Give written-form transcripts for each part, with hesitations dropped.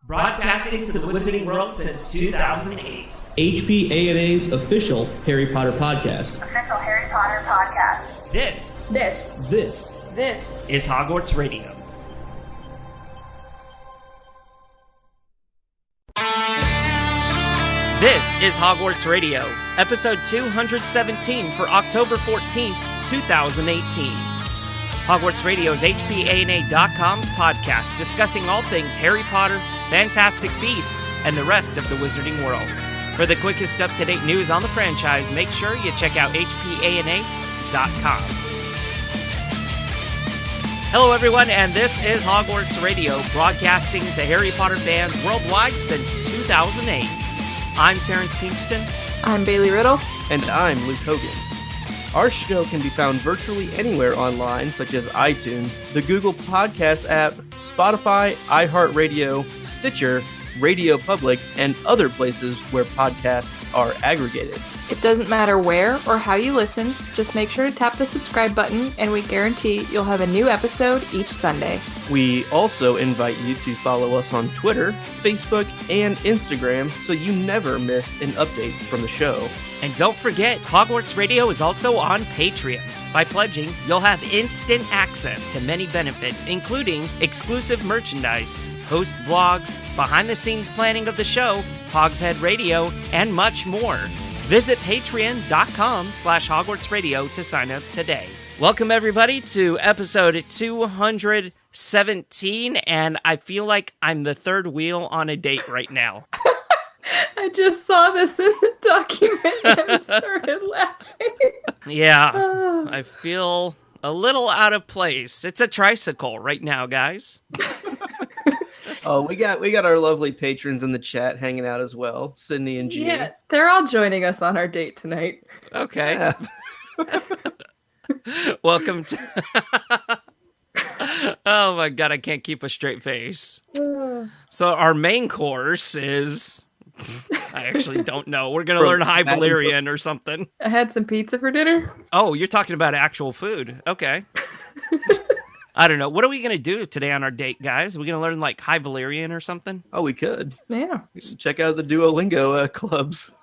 Broadcasting to the Wizarding World since 2008. HPANA's official Harry Potter podcast. Official Harry Potter podcast. This is Hogwarts Radio. This is Hogwarts Radio, episode 217 for October 14th, 2018. Hogwarts Radio is HPANA.com's podcast discussing all things Harry Potter, Fantastic Beasts, and the rest of the Wizarding World. For the quickest up-to-date news on the franchise, make sure you check out HPANA.com. Hello everyone, and this is Hogwarts Radio, broadcasting to Harry Potter fans worldwide since 2008. I'm Terrence Pinkston. I'm Bailey Riddle. And I'm Luke Hogan. Our show can be found virtually anywhere online, such as iTunes, the Google Podcast app, Spotify, iHeartRadio, Stitcher, Radio Public, and other places where podcasts are aggregated. It doesn't matter where or how you listen, just make sure to tap the subscribe button and we guarantee you'll have a new episode each Sunday. We also invite you to follow us on Twitter, Facebook, and Instagram so you never miss an update from the show. And don't forget, Hogwarts Radio is also on Patreon. By pledging, you'll have instant access to many benefits, including exclusive merchandise, host vlogs, behind-the-scenes planning of the show, Hogshead Radio, and much more. Visit patreon.com/Hogwarts Radio to sign up today. Welcome, everybody, to episode 217, and I feel like I'm the third wheel on a date right now. I just saw this in the document and started laughing. Yeah, I feel a little out of place. It's a tricycle right now, guys. Oh, we got our lovely patrons in the chat hanging out as well, Sydney and G. Yeah, they're all joining us on our date tonight. Okay. Yeah. Welcome to... Oh my god, I can't keep a straight face. So our main course is... I actually don't know. We're going to learn High Valyrian or something. I had some pizza for dinner. Oh, you're talking about actual food. Okay. I don't know. What are we going to do today on our date, guys? Are we going to learn like High Valyrian or something? Oh, we could. Yeah. Check out the Duolingo clubs.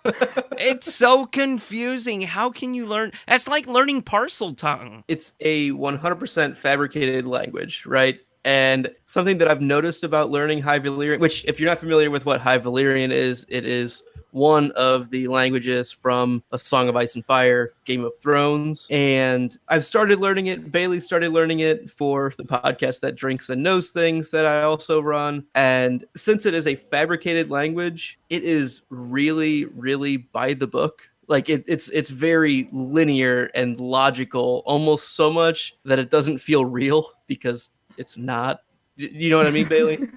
It's so confusing. How can you learn? That's like learning parcel tongue. It's a 100% fabricated language, right? And something that I've noticed about learning High Valyrian, which if you're not familiar with what High Valyrian is, it is one of the languages from A Song of Ice and Fire, Game of Thrones. And I've started learning it. Bailey started learning it for the podcast That Drinks and Knows Things that I also run. And since it is a fabricated language, it is really, really by the book. Like it's very linear and logical, almost so much that it doesn't feel real because it's not. You know what I mean, Bailey?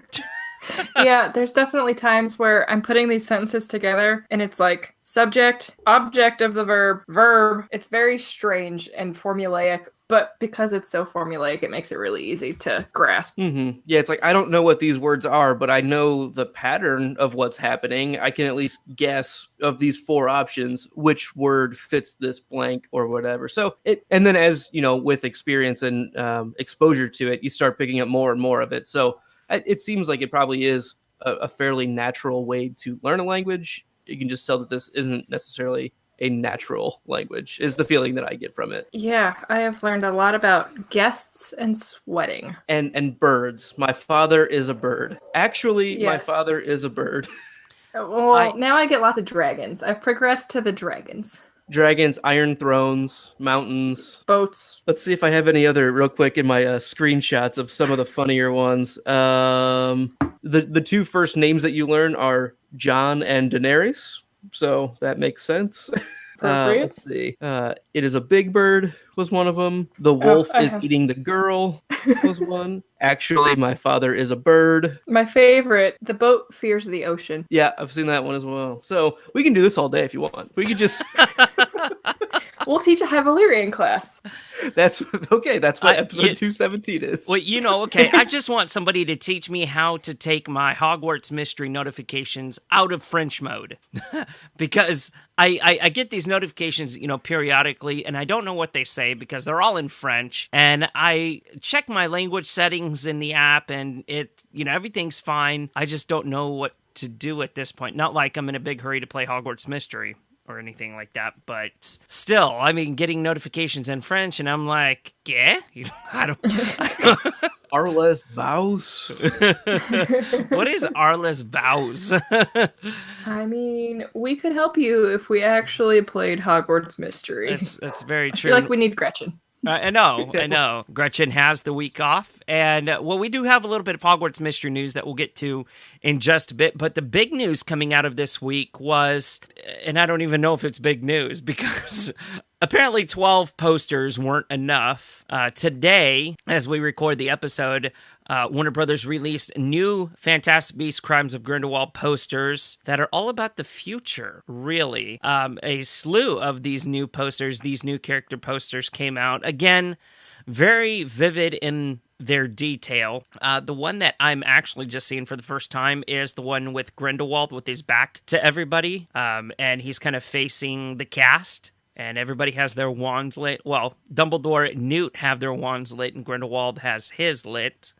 Yeah, there's definitely times where I'm putting these sentences together and it's like subject, object of the verb. It's very strange and formulaic, but because it's so formulaic, it makes it really easy to grasp. Mm-hmm. Yeah, it's like, I don't know what these words are, but I know the pattern of what's happening. I can at least guess of these four options, which word fits this blank or whatever. So and then as, you know, with experience and exposure to it, you start picking up more and more of it. So it seems like it probably is a fairly natural way to learn a language. You can just tell that this isn't necessarily a natural language, is the feeling that I get from it. Yeah, I have learned a lot about guests and sweating. And birds. My father is a bird. Actually, Yes. My father is a bird. Well, now I get lots of dragons. I've progressed to the dragons. Dragons, Iron Thrones, mountains. Boats. Let's see if I have any other real quick in my screenshots of some of the funnier ones. The two first names that you learn are Jon and Daenerys, so that makes sense. Let's see. It is a big bird was one of them. The wolf is eating the girl was one. Actually, my father is a bird. My favorite, the boat fears the ocean. Yeah, I've seen that one as well. So we can do this all day if you want. We could just... We'll teach a High Valyrian class. That's okay. That's what episode 217 is. Well, okay, I just want somebody to teach me how to take my Hogwarts mystery notifications out of French mode. Because I get these notifications, periodically, and I don't know what they say because they're all in French. And I check my language settings in the app, and everything's fine. I just don't know what to do at this point. Not like I'm in a big hurry to play Hogwarts Mystery or anything like that, but still, getting notifications in French, and I'm like, yeah, I don't. Arles Baus. What is Arles Baus? We could help you if we actually played Hogwarts Mystery. That's very true. I feel like we need Gretchen. I know. Gretchen has the week off. And, we do have a little bit of Hogwarts Mystery news that we'll get to in just a bit. But the big news coming out of this week was, and I don't even know if it's big news, because apparently 12 posters weren't enough. Today, as we record the episode, Warner Brothers released new Fantastic Beasts Crimes of Grindelwald posters that are all about the future, really. A slew of these new posters, these new character posters came out. Again, very vivid in their detail. The one that I'm actually just seeing for the first time is the one with Grindelwald with his back to everybody, and he's kind of facing the cast. And everybody has their wands lit. Well, Dumbledore and Newt have their wands lit, and Grindelwald has his lit.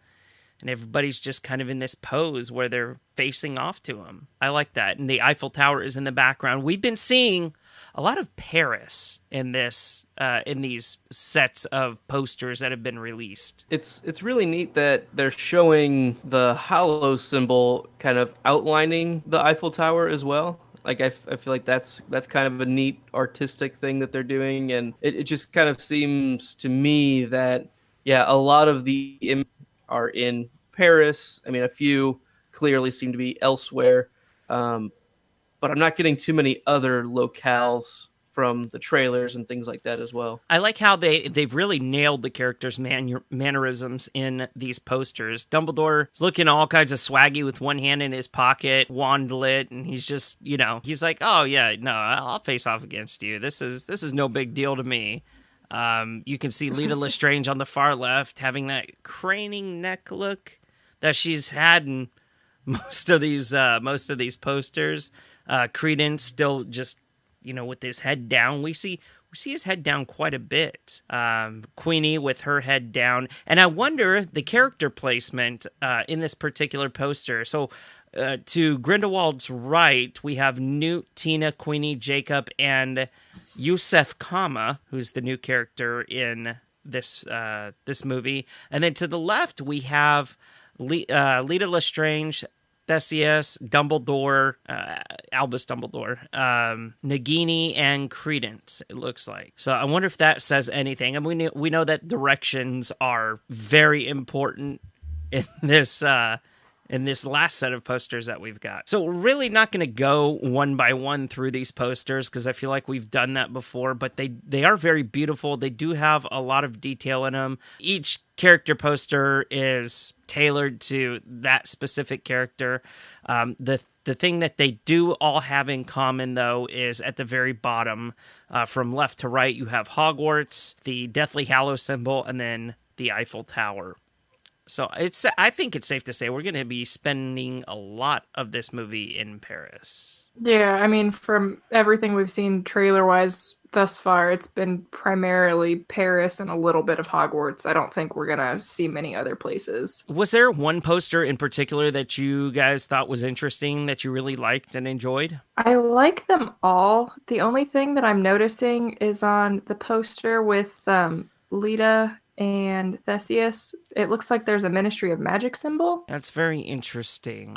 And everybody's just kind of in this pose where they're facing off to him. I like that. And the Eiffel Tower is in the background. We've been seeing a lot of Paris in these sets of posters that have been released. It's really neat that they're showing the hollow symbol kind of outlining the Eiffel Tower as well. Like, I feel like that's kind of a neat artistic thing that they're doing. And it just kind of seems to me that, a lot of the images are in Paris. A few clearly seem to be elsewhere. But I'm not getting too many other locales from the trailers and things like that as well. I like how they've really nailed the characters' mannerisms in these posters. Dumbledore is looking all kinds of swaggy with one hand in his pocket, wand lit, and he's just, he's like, oh yeah, no, I'll face off against you. This is no big deal to me. You can see Lita Lestrange on the far left having that craning neck look that she's had in most of these posters. Credence still just, with his head down. We see his head down quite a bit. Queenie with her head down. And I wonder the character placement in this particular poster. So to Grindelwald's right, we have Newt, Tina, Queenie, Jacob, and Yusef Kama, who's the new character in this movie. And then to the left, we have Lita Lestrange, Theseus, Dumbledore, Albus Dumbledore, Nagini, and Credence, it looks like. So I wonder if that says anything. And we know that directions are very important in this last set of posters that we've got. So we're really not going to go one by one through these posters because I feel like we've done that before, but they are very beautiful. They do have a lot of detail in them. Each character poster is tailored to that specific character. The thing that they do all have in common, though, is at the very bottom, from left to right, you have Hogwarts, the Deathly Hallows symbol, and then the Eiffel Tower. So I think it's safe to say we're going to be spending a lot of this movie in Paris. Yeah, from everything we've seen trailer-wise thus far, it's been primarily Paris and a little bit of Hogwarts. I don't think we're going to see many other places. Was there one poster in particular that you guys thought was interesting, that you really liked and enjoyed? I like them all. The only thing that I'm noticing is on the poster with Lita and Theseus, it looks like there's a Ministry of Magic symbol. That's very interesting.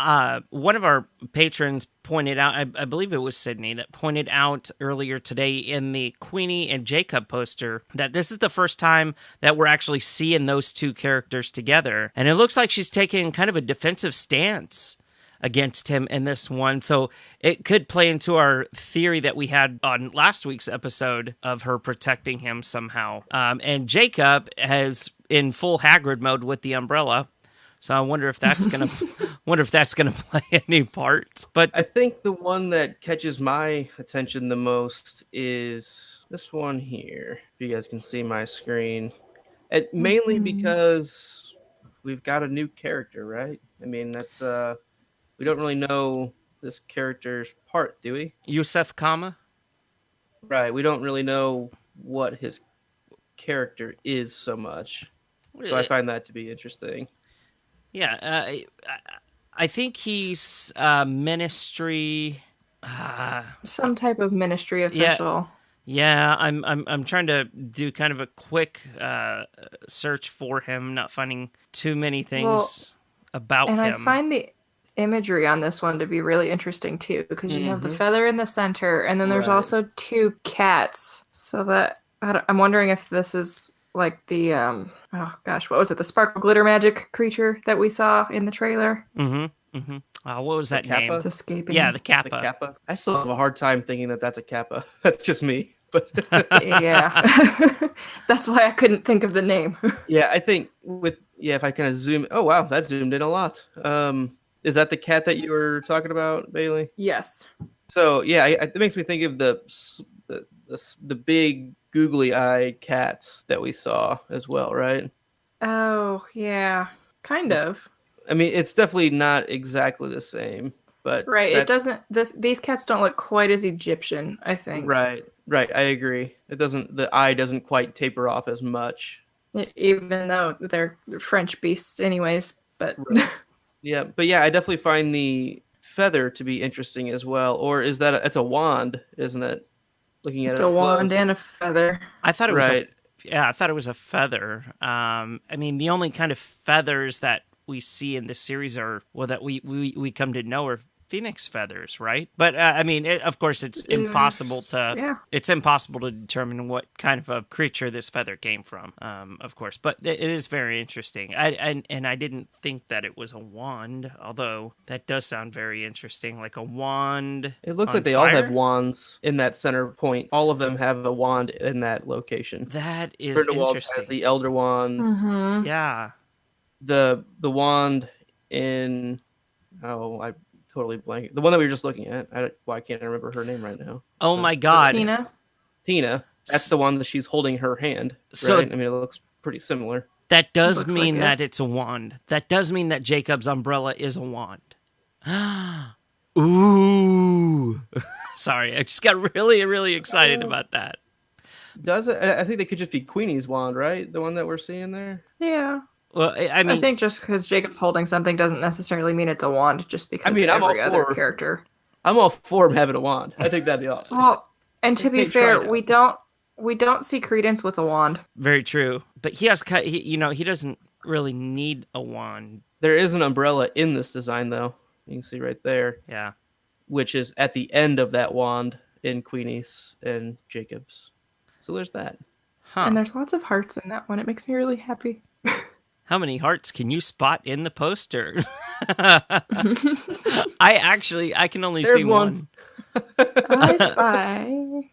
One of our patrons pointed out, I believe it was Sydney, that pointed out earlier today in the Queenie and Jacob poster that this is the first time that we're actually seeing those two characters together. And it looks like she's taking kind of a defensive stance against him in this one. So it could play into our theory that we had on last week's episode of her protecting him somehow. And Jacob has in full Hagrid mode with the umbrella. So I wonder if that's gonna play any part. But I think the one that catches my attention the most is this one here. If you guys can see my screen, and mainly because we've got a new character, right? I mean, that's we don't really know this character's part, do we? Yusef Kama. Right. We don't really know what his character is so much. So I find that to be interesting. Yeah, I think he's ministry. Some type of ministry official. Yeah, I'm trying to do kind of a quick search for him, not finding too many things about him. And I find the imagery on this one to be really interesting too, because you have the feather in the center, and then there's also two cats. So that I'm wondering if this is like the oh gosh, what was it? The sparkle glitter magic creature that we saw in the trailer. What was that name? It's escaping. Yeah, the Kappa. The Kappa. I still have a hard time thinking that that's a Kappa. That's just me. But yeah, that's why I couldn't think of the name. Yeah, I think if I kind of zoom. Oh wow, that zoomed in a lot. Is that the cat that you were talking about, Bailey? Yes. So yeah, it makes me think of the big googly eyed cats that we saw as well, right? Oh yeah, kind of. I mean, it's definitely not exactly the same, but right. It doesn't. These cats don't look quite as Egyptian, I think. Right. I agree. It doesn't. The eye doesn't quite taper off as much, even though they're French beasts, anyways. But right. Yeah, I definitely find the feather to be interesting as well. Or is that it's a wand, isn't it? Looking at it's it, a wand and a feather. I thought it was right. I thought it was a feather. I mean, the only kind of feathers that we see in this series are that we come to know are phoenix feathers, right? But I mean, of course, it's impossible to determine what kind of a creature this feather came from, of course. But it is very interesting. I didn't think that it was a wand, although that does sound very interesting, like a wand. It looks like they all have wands in that center point. All of them have a wand in that location. That is Grindelwald interesting. has the Elder Wand. Mm-hmm. Yeah. The wand in I totally blank. The one that we were just looking at. I can't remember her name right now. Oh my God, Tina. That's the one that she's holding her hand. So right? I mean, it looks pretty similar. That does mean that it's a wand. That does mean that Jacob's umbrella is a wand. Ooh. Sorry, I just got really, really excited about that. Does it? I think they could just be Queenie's wand, right? The one that we're seeing there. Yeah. Well, I mean, I think just because Jacob's holding something doesn't necessarily mean it's a wand. Just because I'm every other character. I'm all for him having a wand. I think that'd be awesome. Well, and to be fair, we don't see Credence with a wand. Very true. But he doesn't really need a wand. There is an umbrella in this design, though. You can see right there. Yeah. Which is at the end of that wand in Queenie's and Jacob's. So there's that. Huh. And there's lots of hearts in that one. It makes me really happy. How many hearts can you spot in the poster? I can only see one. I spy.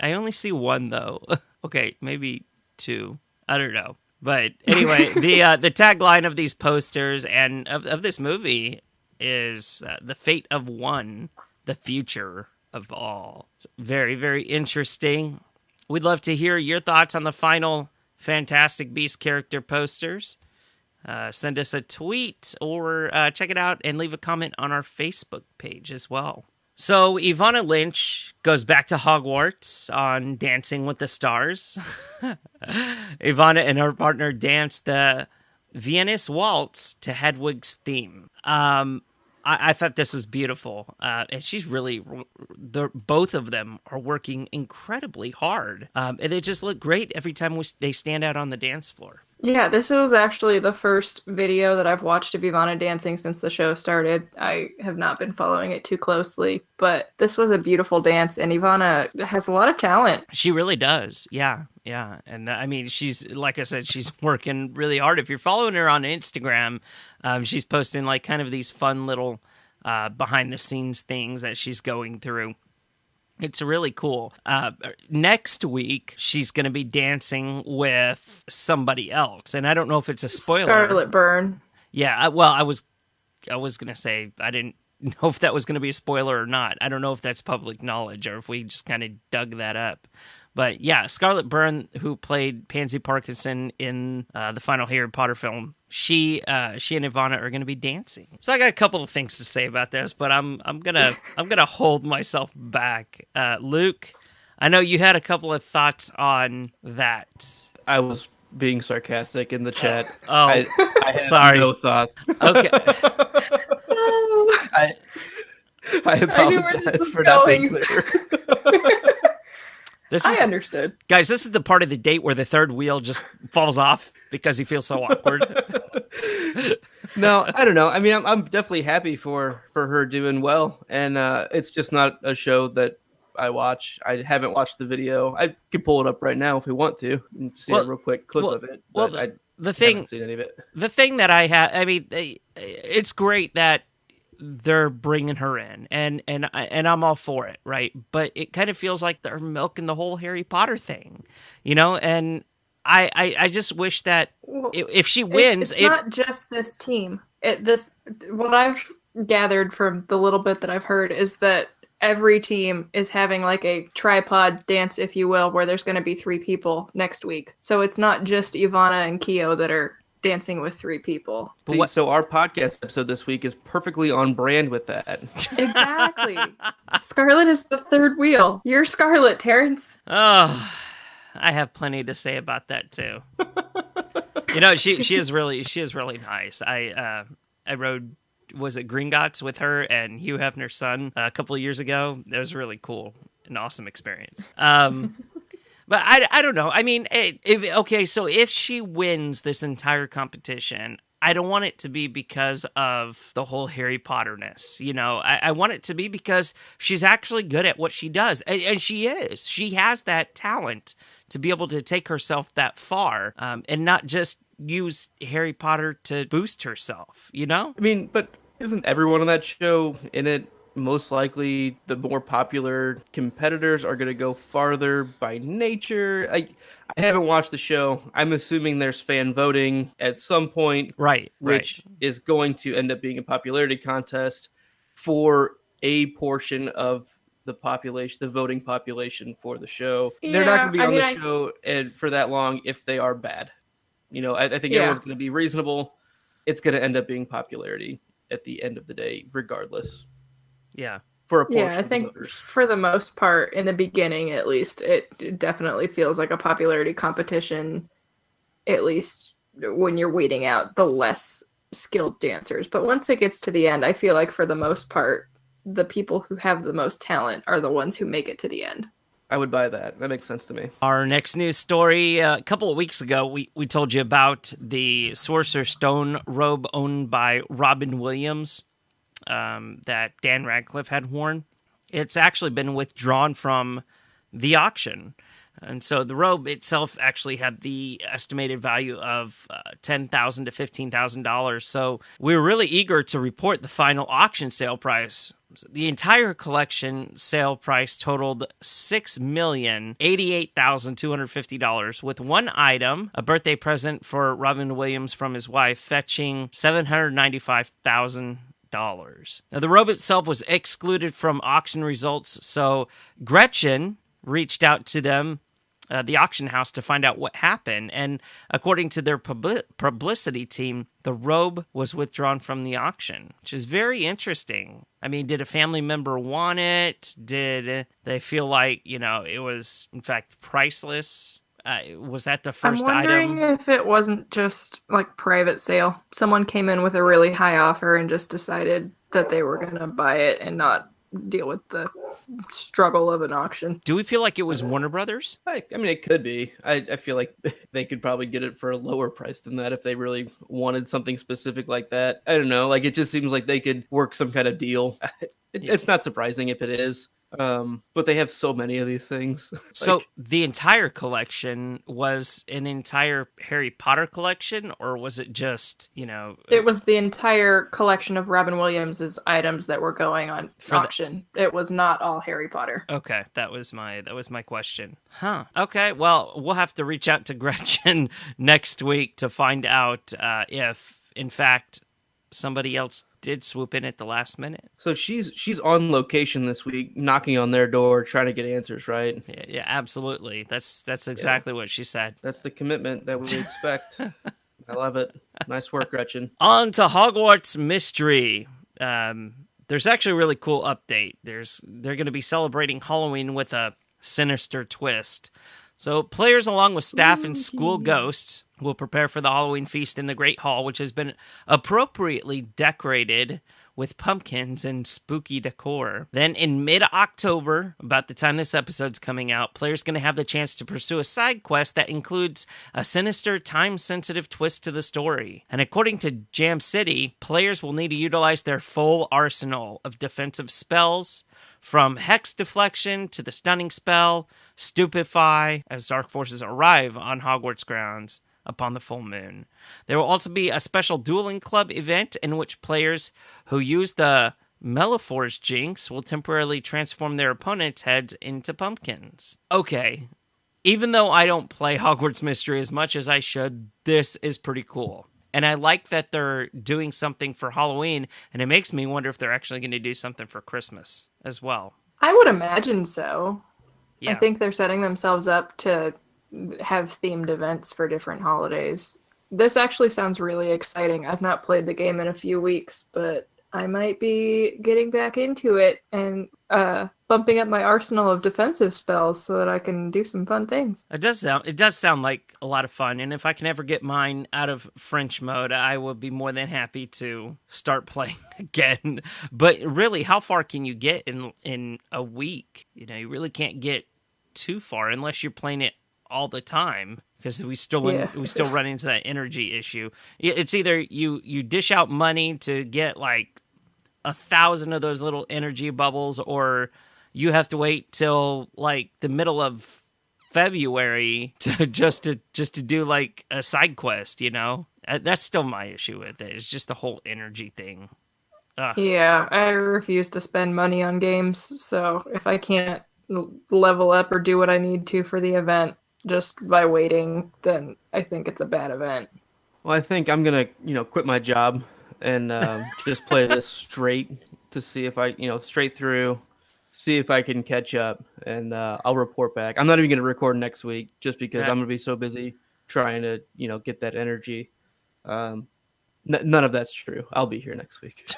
I only see one though. Okay, maybe two. I don't know. But anyway, the tagline of these posters and of this movie is the fate of one, the future of all. It's very, very interesting. We'd love to hear your thoughts on the final Fantastic Beasts character posters. Send us a tweet or check it out and leave a comment on our Facebook page as well. So Ivana Lynch goes back to Hogwarts on Dancing with the Stars. Ivana and her partner dance the Viennese Waltz to Hedwig's theme. I thought this was beautiful. And she's really, both of them are working incredibly hard. And they just look great every time they stand out on the dance floor. Yeah, this was actually the first video that I've watched of Ivana dancing since the show started. I have not been following it too closely, but this was a beautiful dance, and Ivana has a lot of talent. She really does. Yeah. And I mean, she's, like I said, she's working really hard. If you're following her on Instagram, she's posting like kind of these fun little behind the scenes things that she's going through. It's really cool. Next week, she's going to be dancing with somebody else, and I don't know if it's a spoiler. Scarlet Byrne. Yeah, well, I was going to say I didn't know if that was going to be a spoiler or not. I don't know if that's public knowledge or if we just kind of dug that up. But yeah, Scarlet Byrne, who played Pansy Parkinson in the final Harry Potter film, she and Ivana are going to be dancing. So I got a couple of things to say about this, but I'm gonna hold myself back. Luke, I know you had a couple of thoughts on that. I was being sarcastic in the chat. Oh, I had sorry. no thoughts. Okay. I apologize for not being clear. I understood. Guys, this is the part of the date where the third wheel just falls off because he feels so awkward. No, I don't know. I mean, I'm definitely happy for her doing well, and it's just not a show that I watch. I haven't watched the video. I could pull it up right now if we want to and see a real quick clip of it. But I haven't seen any of it. The thing that I have, I mean, it's great that they're bringing her in, and I'm all for it, right? But it kind of feels like they're milking the whole Harry Potter thing, you know. And I just wish that if she wins, it's not just this team. What I've gathered from the little bit that I've heard is that every team is having like a tripod dance, if you will, where there's going to be 3 people next week. So it's not just Ivana and Keo that are dancing with 3 people. So our podcast episode this week is perfectly on brand with that. Exactly. Scarlet is the third wheel. You're Scarlet, Terrence. Oh, I have plenty to say about that too. You know, she is really nice. I rode, was it Gringotts with her and Hugh Hefner's son a couple of years ago. That was really cool, an awesome experience. But I don't know. I mean, so if she wins this entire competition, I don't want it to be because of the whole Harry Potter-ness. You know, I want it to be because she's actually good at what she does. And she is. She has that talent to be able to take herself that far and not just use Harry Potter to boost herself, you know? I mean, but isn't everyone on that show in it? Most likely the more popular competitors are going to go farther by nature. I haven't watched the show. I'm assuming there's fan voting at some point, which is going to end up being a popularity contest for a portion of the population, the voting population for the show. Yeah, they're not going to be on the show and for that long if they are bad. You know, I think everyone's going to be reasonable. It's going to end up being popularity at the end of the day, regardless. Yeah. For a portion I think of voters. For the most part, in the beginning at least, it definitely feels like a popularity competition, at least when you're weeding out the less skilled dancers. But once it gets to the end, I feel like for the most part, the people who have the most talent are the ones who make it to the end. I would buy that. That makes sense to me. Our next news story, a couple of weeks ago, we told you about the Sorcerer's Stone robe owned by Robin Williams. That Dan Radcliffe had worn. It's actually been withdrawn from the auction. And so the robe itself actually had the estimated value of $10,000 to $15,000. So we were really eager to report the final auction sale price. The entire collection sale price totaled $6,088,250, with one item, a birthday present for Robin Williams from his wife, fetching $795,000. Now, the robe itself was excluded from auction results, so Gretchen reached out to them, the auction house, to find out what happened. And according to their publicity team, the robe was withdrawn from the auction, which is very interesting. I mean, did a family member want it? Did they feel like, you know, it was, in fact, priceless? Was that the first item? I'm wondering if it wasn't just like private sale. Someone came in with a really high offer and just decided that they were going to buy it and not deal with the struggle of an auction. Do we feel like it was Warner Brothers? I mean, it could be. I feel like they could probably get it for a lower price than that if they really wanted something specific like that. I don't know. Like, it just seems like they could work some kind of deal. It's not surprising if it is. But they have so many of these things. So the entire collection was an entire Harry Potter collection, or was it just, It was the entire collection of Robin Williams' items that were going on auction. It was not all Harry Potter. Okay, that was my question. Huh. Okay, well, we'll have to reach out to Gretchen next week to find out if, in fact, somebody else did swoop in at the last minute. So she's on location this week, knocking on their door, trying to get answers, right? Yeah, absolutely. That's exactly what she said. That's the commitment that we expect. I love it. Nice work, Gretchen. On to Hogwarts Mystery. There's actually a really cool update. They're going to be celebrating Halloween with a sinister twist. So players, along with staff and school ghosts, will prepare for the Halloween feast in the Great Hall, which has been appropriately decorated with pumpkins and spooky decor. Then in mid-October, about the time this episode's coming out, players are going to have the chance to pursue a side quest that includes a sinister, time-sensitive twist to the story. And according to Jam City, players will need to utilize their full arsenal of defensive spells, from Hex Deflection to the Stunning Spell, Stupefy, as dark forces arrive on Hogwarts grounds upon the full moon. There will also be a special Dueling Club event in which players who use the Maleforce Jinx will temporarily transform their opponents' heads into pumpkins. Okay, even though I don't play Hogwarts Mystery as much as I should, this is pretty cool. And I like that they're doing something for Halloween, and it makes me wonder if they're actually going to do something for Christmas as well. I would imagine so. Yeah. I think they're setting themselves up to have themed events for different holidays. This actually sounds really exciting. I've not played the game in a few weeks, but I might be getting back into it and bumping up my arsenal of defensive spells so that I can do some fun things. It does sound like a lot of fun, and if I can ever get mine out of French mode, I will be more than happy to start playing again. But really, how far can you get in a week? You really can't get too far unless you're playing it all the time, because we still run into that energy issue. It's either you dish out money to get like 1,000 of those little energy bubbles, or you have to wait till like the middle of February to just to do like a side quest. That's still my issue with it. It's just the whole energy thing. Ugh. Yeah, I refuse to spend money on games, so if I can't level up or do what I need to for the event just by waiting, then I think it's a bad event. Well, I think I'm gonna quit my job and just play this straight to see if I straight through, see if I can catch up, and I'll report back. I'm not even gonna record next week just because I'm gonna be so busy trying to get that energy. None of that's true. I'll be here next week.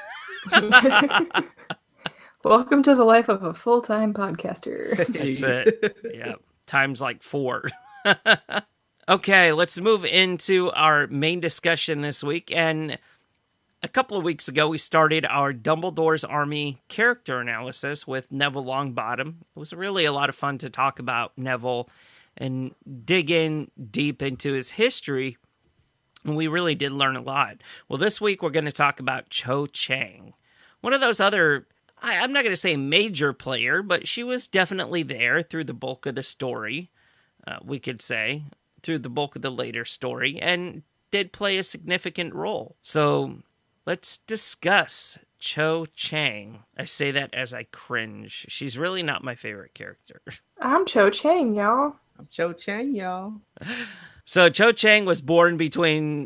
Welcome to the life of a full-time podcaster. That's it. Yeah, times like 4. Okay, let's move into our main discussion this week. And a couple of weeks ago, we started our Dumbledore's Army character analysis with Neville Longbottom. It was really a lot of fun to talk about Neville and dig in deep into his history. And we really did learn a lot. Well, this week, we're going to talk about Cho Chang. One of those other, I'm not going to say major player, but she was definitely there through the bulk of the story, we could say, through the bulk of the later story, and did play a significant role. So let's discuss Cho Chang. I say that as I cringe. She's really not my favorite character. I'm Cho Chang, y'all. I'm Cho Chang, y'all. So Cho Chang was born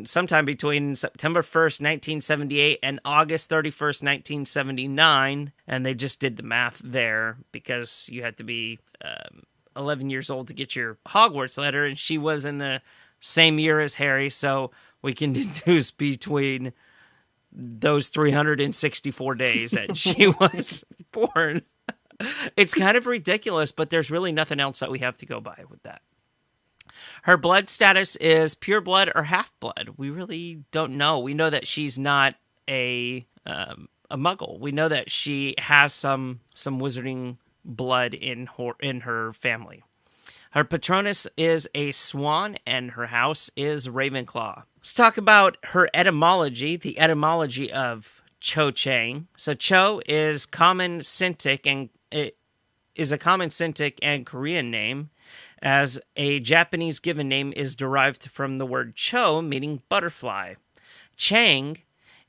sometime between September 1st, 1978 and August 31st, 1979. And they just did the math there because you had to be 11 years old to get your Hogwarts letter. And she was in the same year as Harry. So we can deduce between those 364 days that she was born. It's kind of ridiculous, but there's really nothing else that we have to go by with that. Her blood status is pure blood or half blood. We really don't know. We know that she's not a muggle. We know that she has some wizarding blood in her family. Her patronus is a swan, and her house is Ravenclaw. Let's talk about her etymology, the etymology of Cho Chang. So Cho is common Celtic, and is a common Sinitic and Korean name, as a Japanese given name is derived from the word cho, meaning butterfly. Chang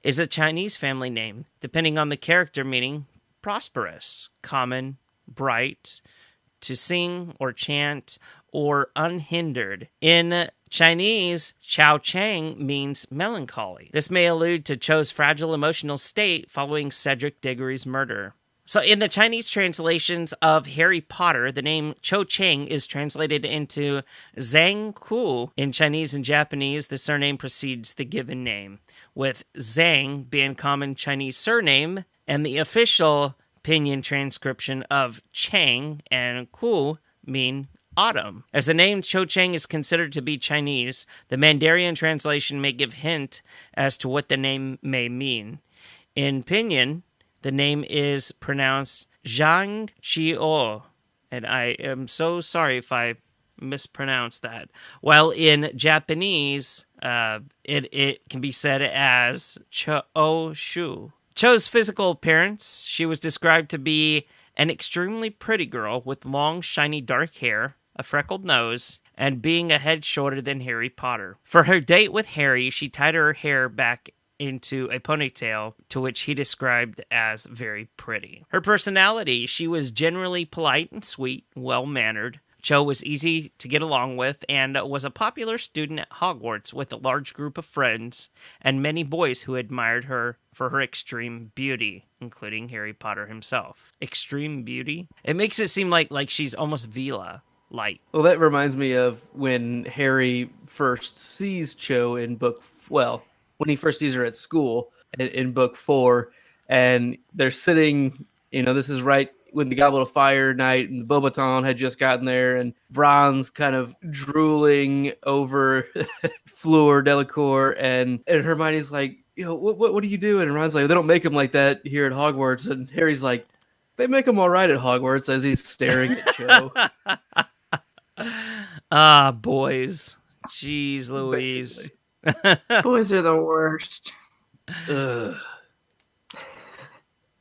is a Chinese family name, depending on the character meaning prosperous, common, bright, to sing or chant, or unhindered. In Chinese, Chao Chang means melancholy. This may allude to Cho's fragile emotional state following Cedric Diggory's murder. So in the Chinese translations of Harry Potter, the name Cho Chang is translated into Zhang Ku. In Chinese and Japanese, the surname precedes the given name, with Zhang being common Chinese surname, and the official pinyin transcription of Chang and Ku mean autumn. As the name Cho Chang is considered to be Chinese, the Mandarin translation may give hint as to what the name may mean. In pinyin, the name is pronounced Zhang Chi-o, and I am so sorry if I mispronounce that. While in Japanese, it can be said as Cho-shu. Cho's physical appearance, she was described to be an extremely pretty girl with long, shiny dark hair, a freckled nose, and being a head shorter than Harry Potter. For her date with Harry, she tied her hair back into a ponytail, to which he described as very pretty. Her personality, she was generally polite and sweet, well-mannered. Cho was easy to get along with and was a popular student at Hogwarts with a large group of friends and many boys who admired her for her extreme beauty, including Harry Potter himself. Extreme beauty? It makes it seem like she's almost Vila light. Well, that reminds me of when Harry first sees Cho in when he first sees her at school in book 4, and they're sitting, this is right when the Goblet of Fire night, and the Beauxbaton had just gotten there, and Ron's kind of drooling over Fleur Delacour, and Hermione's like, what are you doing? And Ron's like, they don't make them like that here at Hogwarts, and Harry's like, they make them all right at Hogwarts, as he's staring at Cho. Boys. Jeez Louise. Basically. Boys are the worst. Ugh.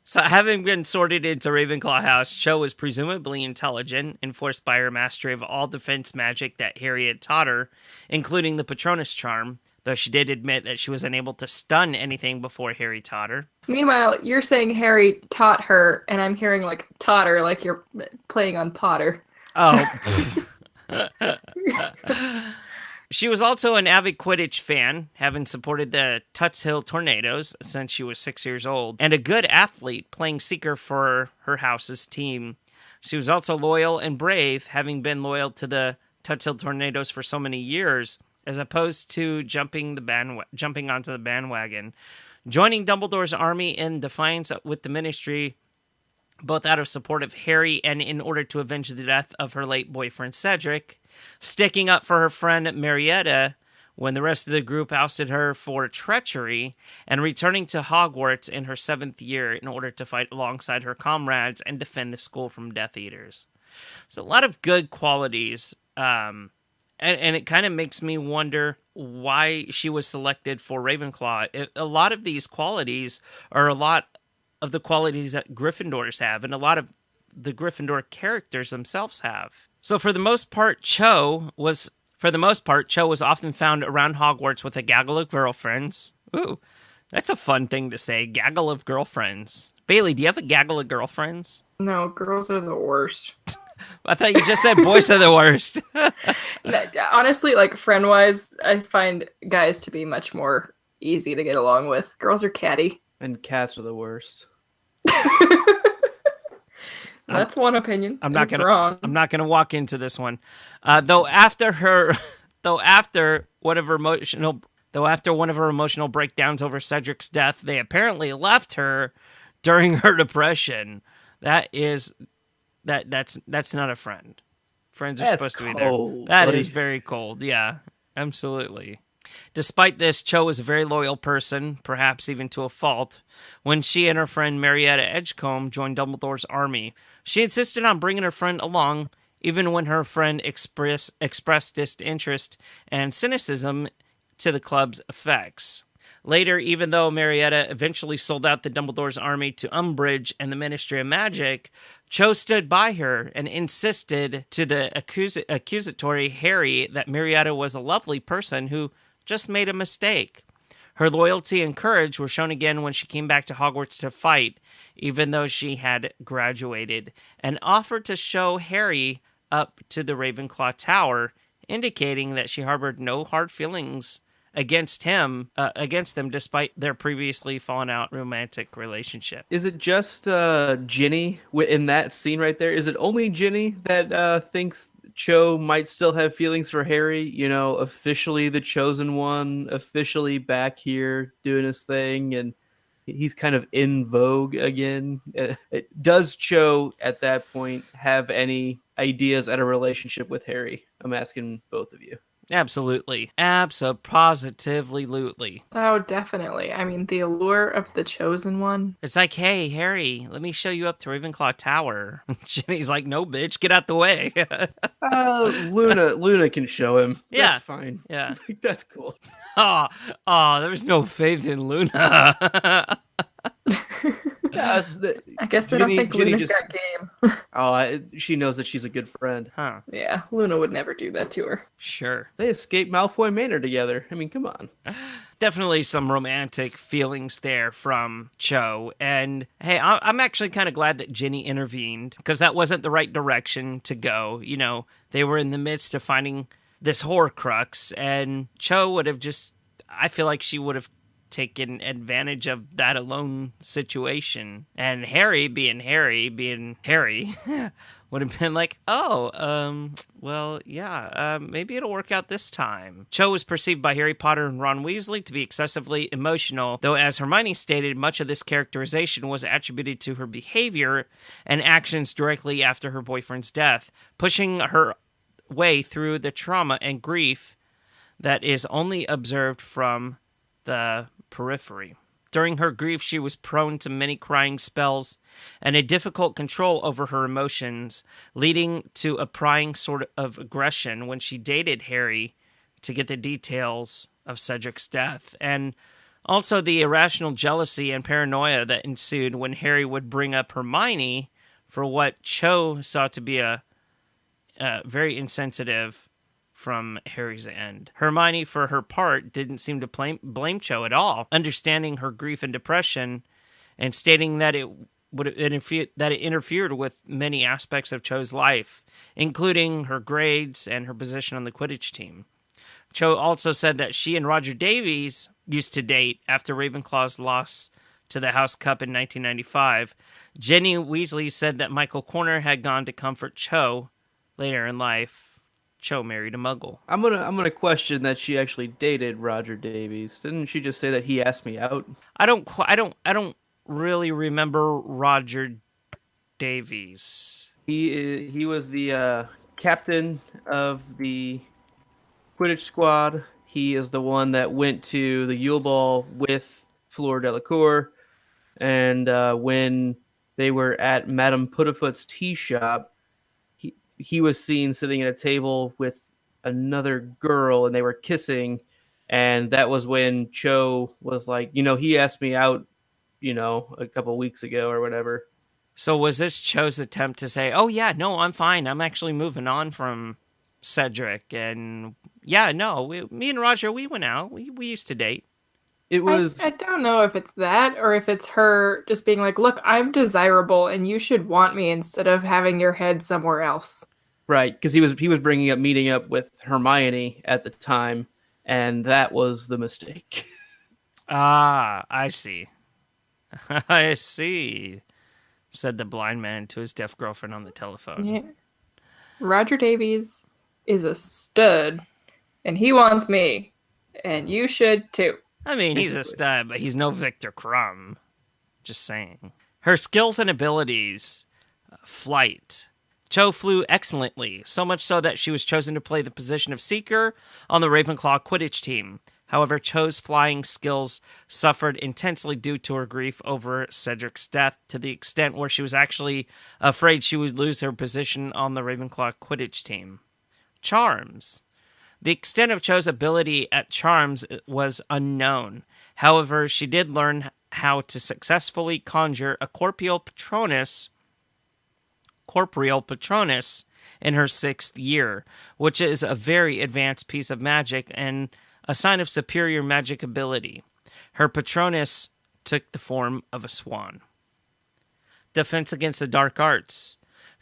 So having been sorted into Ravenclaw House, Cho was presumably intelligent, enforced by her mastery of all defense magic that Harry had taught her, including the Patronus charm, though she did admit that she was unable to stun anything before Harry taught her. Meanwhile, you're saying Harry taught her, and I'm hearing taught her, like you're playing on Potter. Oh. She was also an avid Quidditch fan, having supported the Tuts Hill Tornadoes since she was 6 years old, and a good athlete, playing seeker for her house's team. She was also loyal and brave, having been loyal to the Tuts Hill Tornadoes for so many years, as opposed to jumping onto the bandwagon. Joining Dumbledore's army in defiance with the Ministry, both out of support of Harry and in order to avenge the death of her late boyfriend Cedric, sticking up for her friend Marietta when the rest of the group ousted her for treachery, and returning to Hogwarts in her 7th year in order to fight alongside her comrades and defend the school from Death Eaters. So a lot of good qualities, and it kind of makes me wonder why she was selected for Ravenclaw. A lot of these qualities are a lot of the qualities that Gryffindors have, and a lot of the Gryffindor characters themselves have. So for the most part, Cho was often found around Hogwarts with a gaggle of girlfriends. Ooh, that's a fun thing to say, gaggle of girlfriends. Bailey, do you have a gaggle of girlfriends? No, girls are the worst. I thought you just said boys are the worst. Honestly, friend-wise, I find guys to be much more easy to get along with. Girls are catty. And cats are the worst. That's one opinion. I'm not wrong. I'm not gonna walk into this one. Though after one of her emotional breakdowns over Cedric's death, they apparently left her during her depression. That's not a friend. Friends are supposed to be there. That is very cold. Yeah, absolutely. Despite this, Cho was a very loyal person, perhaps even to a fault. When she and her friend Marietta Edgecombe joined Dumbledore's army, she insisted on bringing her friend along, even when her friend expressed disinterest and cynicism to the club's effects. Later, even though Marietta eventually sold out the Dumbledore's army to Umbridge and the Ministry of Magic, Cho stood by her and insisted to the accusatory Harry that Marietta was a lovely person who just made a mistake. Her loyalty and courage were shown again when she came back to Hogwarts to fight, even though she had graduated, and offered to show Harry up to the Ravenclaw Tower, indicating that she harbored no hard feelings against them, despite their previously fallen out romantic relationship. Is it just Ginny in that scene right there? Is it only Ginny that thinks Cho might still have feelings for Harry? You know, officially the chosen one, officially back here doing his thing, and he's kind of in vogue again. Does Cho at that point have any ideas at a relationship with Harry? I'm asking both of you. Absolutely. Abso-positively-lutely. Oh, definitely. I mean, the allure of the chosen one. It's like, hey, Harry, let me show you up to Ravenclaw Tower. Ginny's like, no, bitch, get out the way. Luna can show him. Yeah. That's fine. Yeah. That's cool. Oh, there was no faith in Luna. Yeah, I guess they don't think Ginny Luna's just- got game. She knows that she's a good friend. Huh. Yeah, Luna would never do that to her. Sure. They escaped Malfoy Manor together. I mean, come on. Definitely some romantic feelings there from Cho. And hey, I'm actually kind of glad that Ginny intervened, because that wasn't the right direction to go. You know, they were in the midst of finding this Horcrux, and Cho would have I feel like she would have taken advantage of that alone situation. And Harry being Harry, would have been like, maybe it'll work out this time. Cho was perceived by Harry Potter and Ron Weasley to be excessively emotional, though as Hermione stated, much of this characterization was attributed to her behavior and actions directly after her boyfriend's death, pushing her way through the trauma and grief that is only observed from the periphery. During her grief, she was prone to many crying spells and a difficult control over her emotions, leading to a prying sort of aggression when she dated Harry to get the details of Cedric's death, and also the irrational jealousy and paranoia that ensued when Harry would bring up Hermione for what Cho saw to be a very insensitive from Harry's end. Hermione, for her part, didn't seem to blame Cho at all, understanding her grief and depression, and stating that it interfered with many aspects of Cho's life, including her grades and her position on the Quidditch team. Cho also said that she and Roger Davies used to date after Ravenclaw's loss to the House Cup in 1995. Ginny Weasley said that Michael Corner had gone to comfort Cho later in life. Cho married a Muggle. I'm gonna question that she actually dated Roger Davies. Didn't she just say that he asked me out? I don't really remember Roger Davies. He was the captain of the Quidditch squad. He is the one that went to the Yule Ball with Fleur Delacour, and when they were at Madame Puddifoot's tea shop, he was seen sitting at a table with another girl, and they were kissing, and that was when Cho was like, he asked me out, a couple weeks ago or whatever. So was this Cho's attempt to say, oh yeah, no, I'm fine. I'm actually moving on from Cedric, and yeah, no, me and Roger, we went out. We used to date. It was. I don't know if it's that or if it's her just being like, look, I'm desirable and you should want me instead of having your head somewhere else. Right, because he was bringing up meeting up with Hermione at the time, and that was the mistake. Ah, I see. I see, said the blind man to his deaf girlfriend on the telephone. Yeah. Roger Davies is a stud, and he wants me, and you should too. I mean, he's a stud, but he's no Victor Crumb. Just saying. Her skills and abilities. Flight. Cho flew excellently, so much so that she was chosen to play the position of seeker on the Ravenclaw Quidditch team. However, Cho's flying skills suffered intensely due to her grief over Cedric's death, to the extent where she was actually afraid she would lose her position on the Ravenclaw Quidditch team. Charms. The extent of Cho's ability at charms was unknown. However, she did learn how to successfully conjure a corporeal patronus in her 6th year, which is a very advanced piece of magic and a sign of superior magic ability. Her patronus took the form of a swan. Defense against the dark arts.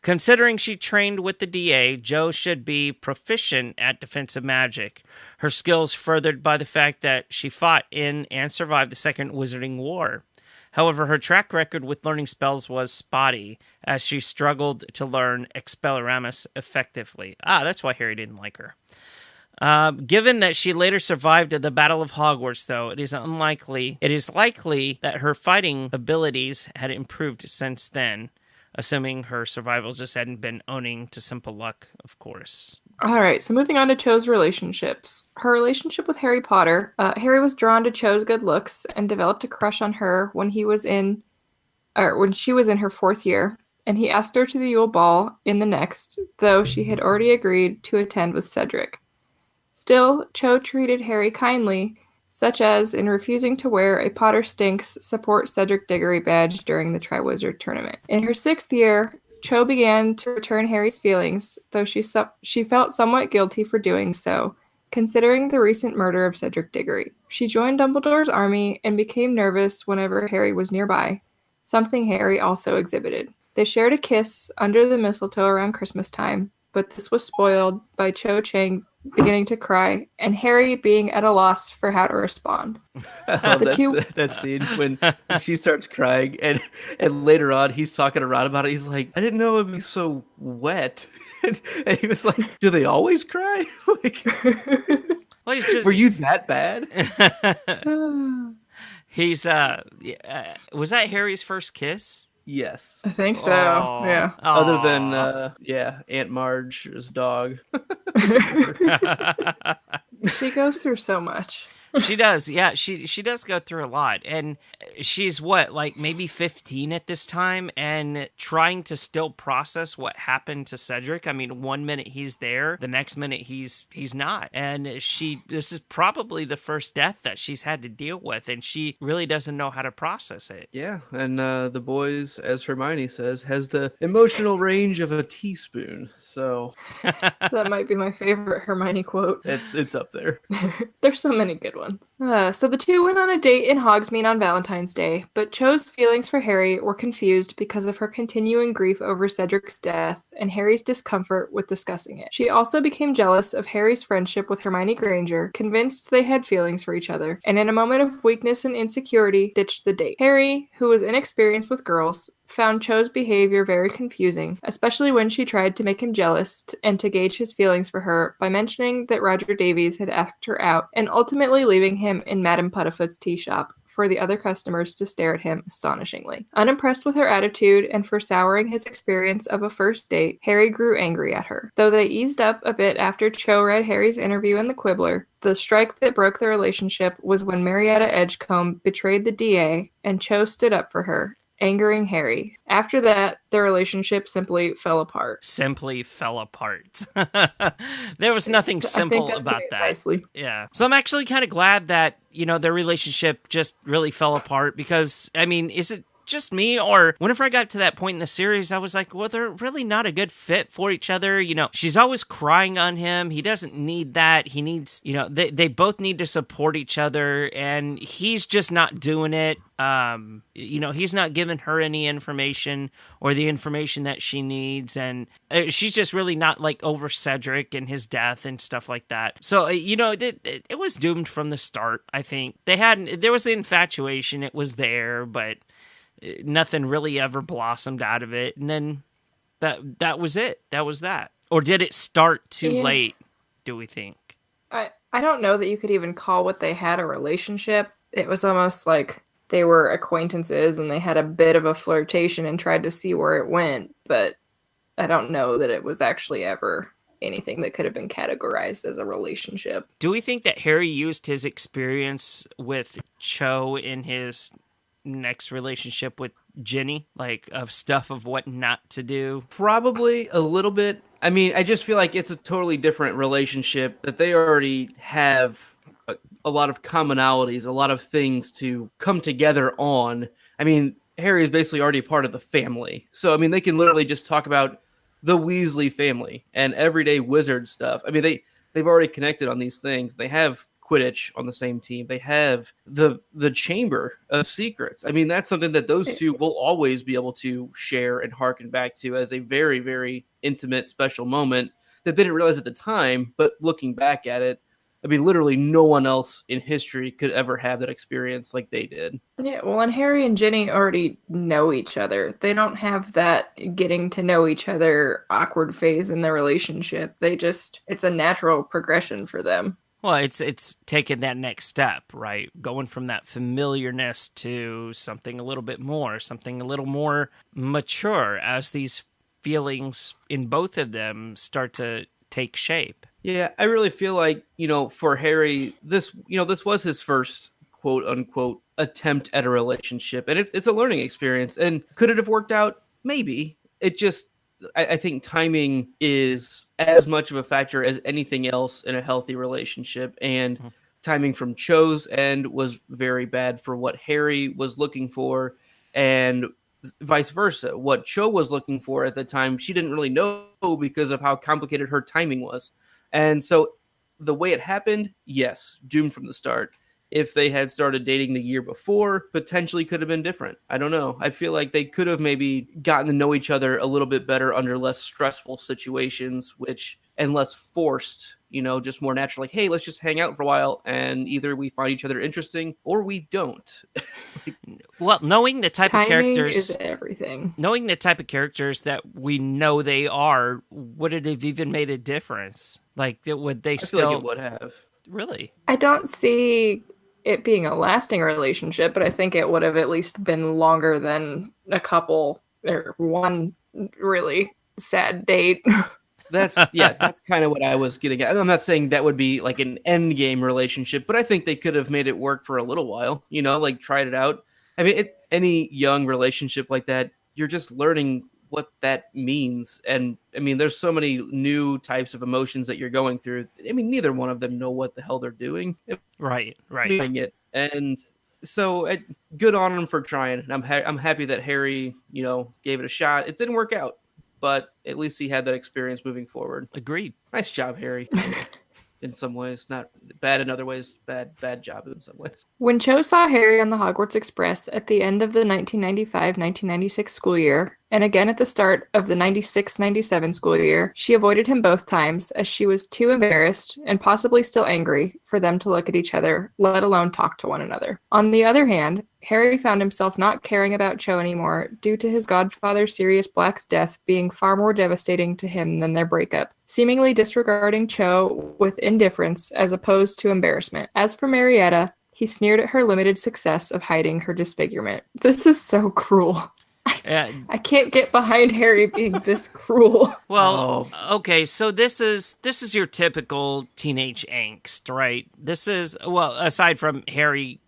Considering she trained with the DA, Jo should be proficient at defensive magic. Her skills furthered by the fact that she fought in and survived the Second Wizarding War. However, her track record with learning spells was spotty, as she struggled to learn Expelliarmus effectively. That's why Harry didn't like her. Given that she later survived the Battle of Hogwarts, though, it is likely that her fighting abilities had improved since then, assuming her survival just hadn't been owing to simple luck, of course. All right, so moving on to Cho's relationships. Her relationship with Harry Potter. Harry was drawn to Cho's good looks and developed a crush on her when she was in her 4th year, and he asked her to the Yule Ball in the next, though she had already agreed to attend with Cedric. Still, Cho treated Harry kindly, such as in refusing to wear a Potter Stinks Support Cedric Diggory badge during the Triwizard Tournament. In her 6th year, Cho began to return Harry's feelings, though she felt somewhat guilty for doing so, considering the recent murder of Cedric Diggory. She joined Dumbledore's army and became nervous whenever Harry was nearby, something Harry also exhibited. They shared a kiss under the mistletoe around Christmas time, but this was spoiled by Chang beginning to cry, and Harry being at a loss for how to respond. That scene when she starts crying, and later on he's talking to Ron about it. He's like, I didn't know it'd be so wet. And he was like, do they always cry? Like, well, he's just... Were you that bad? He's was that Harry's first kiss? Yes. I think so. Aww. Yeah. Other than Aunt Marge's dog. She goes through so much. She does. Yeah, she does go through a lot. And she's maybe 15 at this time and trying to still process what happened to Cedric. I mean, one minute he's there, the next minute he's not. And this is probably the first death that she's had to deal with, and she really doesn't know how to process it. Yeah, and the boys, as Hermione says, has the emotional range of a teaspoon. So that might be my favorite Hermione quote. It's up there. There's so many good ones. So the two went on a date in Hogsmeade on Valentine's Day, but Cho's feelings for Harry were confused because of her continuing grief over Cedric's death and Harry's discomfort with discussing it. She also became jealous of Harry's friendship with Hermione Granger, convinced they had feelings for each other, and in a moment of weakness and insecurity, ditched the date. Harry, who was inexperienced with girls, found Cho's behavior very confusing, especially when she tried to make him jealous and to gauge his feelings for her by mentioning that Roger Davies had asked her out and ultimately leaving him in Madame Puddifoot's tea shop for the other customers to stare at him astonishingly. Unimpressed with her attitude and for souring his experience of a first date, Harry grew angry at her. Though they eased up a bit after Cho read Harry's interview in the Quibbler, the strike that broke the relationship was when Marietta Edgecombe betrayed the DA and Cho stood up for her, angering Harry. After that, their relationship simply fell apart. There was nothing simple about that. Nicely. Yeah. So I'm actually kind of glad that, their relationship just really fell apart because, I mean, is it just me, or whenever I got to that point in the series, I was like, well, they're really not a good fit for each other. She's always crying on him. He doesn't need that. He needs, they both need to support each other, and he's just not doing it. He's not giving her any information or the information that she needs, and she's just really not over Cedric and his death and stuff like that. So, it was doomed from the start. I think there was the infatuation. It was there, but nothing really ever blossomed out of it. And then that was it. That was that. Or did it start too late, do we think? I don't know that you could even call what they had a relationship. It was almost like they were acquaintances and they had a bit of a flirtation and tried to see where it went. But I don't know that it was actually ever anything that could have been categorized as a relationship. Do we think that Harry used his experience with Cho in his next relationship with Ginny, of stuff of what not to do? Probably a little bit. I mean, I just feel like it's a totally different relationship that they already have a lot of commonalities, a lot of things to come together on. I mean, Harry is basically already a part of the family. So, I mean, they can literally just talk about the Weasley family and everyday wizard stuff. I mean, they've already connected on these things. They have Quidditch on the same team. They have the Chamber of Secrets. I mean, that's something that those two will always be able to share and harken back to as a very, very intimate, special moment that they didn't realize at the time, but looking back at it, I mean, literally no one else in history could ever have that experience like they did. Yeah, well, and Harry and Ginny already know each other. They don't have that getting to know each other awkward phase in their relationship. It's a natural progression for them. Well, it's taking that next step, right? Going from that familiarness to something a little bit more, something a little more mature as these feelings in both of them start to take shape. Yeah, I really feel like, for Harry, this was his first quote unquote attempt at a relationship. And it's a learning experience. And could it have worked out? Maybe. I think timing is as much of a factor as anything else in a healthy relationship. And timing from Cho's end was very bad for what Harry was looking for, and vice versa. What Cho was looking for at the time, she didn't really know because of how complicated her timing was. And so the way it happened, yes, doomed from the start. If they had started dating the year before, potentially could have been different. I don't know. I feel like they could have maybe gotten to know each other a little bit better under less stressful situations, and less forced, just more natural. Like, hey, let's just hang out for a while, and either we find each other interesting or we don't. Well, knowing the type of characters is everything. Knowing the type of characters that we know they are, would it have even made a difference? Like, would they still? I feel like it would have. Really? I don't see it being a lasting relationship, but I think it would have at least been longer than a couple or one really sad date. That's kind of what I was getting at. I'm not saying that would be like an end game relationship, but I think they could have made it work for a little while, like tried it out. I mean, any young relationship like that, you're just learning what that means. And I mean, there's so many new types of emotions that you're going through. I mean, neither one of them know what the hell they're doing. Right. Doing it. And so good on them for trying. And I'm happy that Harry, gave it a shot. It didn't work out, but at least he had that experience moving forward. Agreed. Nice job, Harry. In some ways, not bad in other ways, bad job in some ways. When Cho saw Harry on the Hogwarts Express at the end of the 1995-1996 school year, and again at the start of the 96-97 school year, she avoided him both times as she was too embarrassed and possibly still angry for them to look at each other, let alone talk to one another. On the other hand, Harry found himself not caring about Cho anymore due to his godfather Sirius Black's death being far more devastating to him than their breakup, seemingly disregarding Cho with indifference as opposed to embarrassment. As for Marietta, he sneered at her limited success of hiding her disfigurement. This is so cruel. I can't get behind Harry being this cruel. Well, okay, so this is your typical teenage angst, right? This is, well, aside from Harry,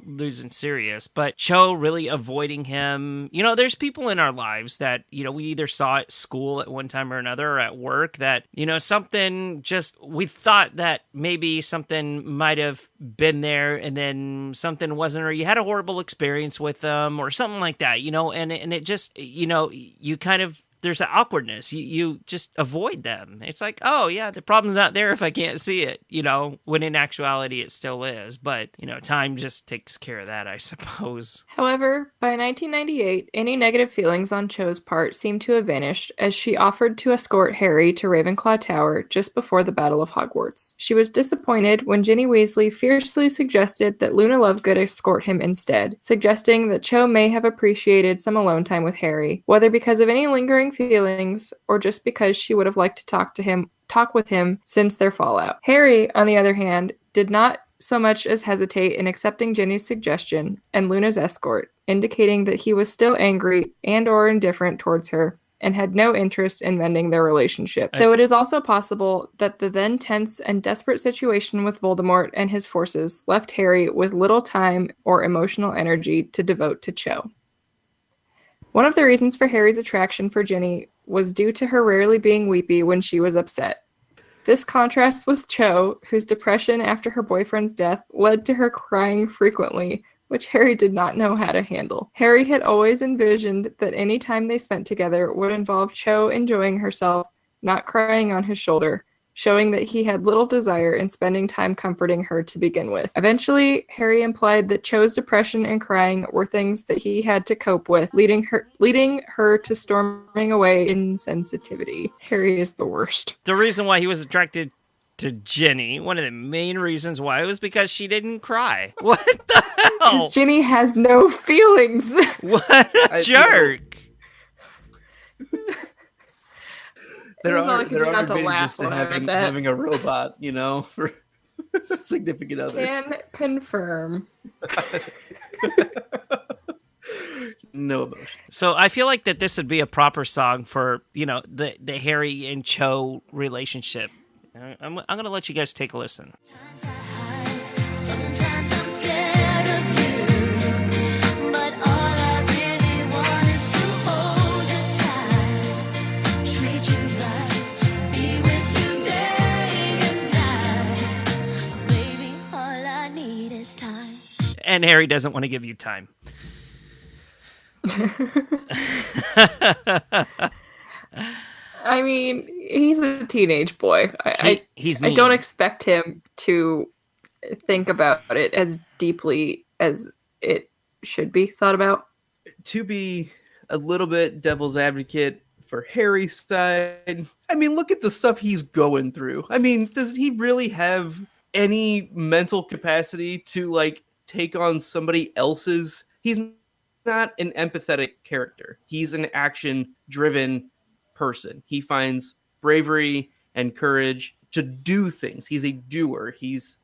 losing Sirius, but Cho really avoiding him. There's people in our lives that, we either saw at school at one time or another or at work that, we thought that maybe something might have been there and then something wasn't, or you had a horrible experience with them or something like that, and it just, you kind of, there's an awkwardness. You just avoid them. It's like, oh yeah, the problem's not there if I can't see it, when in actuality it still is. But, time just takes care of that, I suppose. However, by 1998, any negative feelings on Cho's part seemed to have vanished as she offered to escort Harry to Ravenclaw Tower just before the Battle of Hogwarts. She was disappointed when Ginny Weasley fiercely suggested that Luna Lovegood escort him instead, suggesting that Cho may have appreciated some alone time with Harry, whether because of any lingering feelings or just because she would have liked to talk with him since their fallout. Harry, on the other hand, did not so much as hesitate in accepting Ginny's suggestion and Luna's escort, indicating that he was still angry and or indifferent towards her and had no interest in mending their relationship. Though it is also possible that the then tense and desperate situation with Voldemort and his forces left Harry with little time or emotional energy to devote to Cho. One of the reasons for Harry's attraction for Ginny was due to her rarely being weepy when she was upset. This contrasts with Cho, whose depression after her boyfriend's death led to her crying frequently, which Harry did not know how to handle. Harry had always envisioned that any time they spent together would involve Cho enjoying herself, not crying on his shoulder, showing that he had little desire in spending time comforting her to begin with. Eventually, Harry implied that Cho's depression and crying were things that he had to cope with, leading her to storming away in sensitivity. Harry is the worst. The reason why he was attracted to Ginny, one of the main reasons why, was because she didn't cry. What the hell? Because Ginny has no feelings. What a jerk. There all I are could do there are not to advantages laugh to when I read having that. having a robot, for a significant other. Can confirm. No emotion. So I feel like that this would be a proper song for, the Harry and Cho relationship. I'm going to let you guys take a listen. Sometimes I'm scared of you, but all I really want is to hold you tight, treat you right, be with you day and night. Baby, all I need is time. And Harry doesn't want to give you time. I mean, he's a teenage boy. He's I mean. don't expect him to think about it as deeply as it should be thought about. To be a little bit devil's advocate for Harry's side, I mean, look at the stuff he's going through. I mean, does he really have any mental capacity to take on somebody else's? He's not an empathetic character. He's an action-driven person. He finds bravery and courage to do things. He's a doer. He's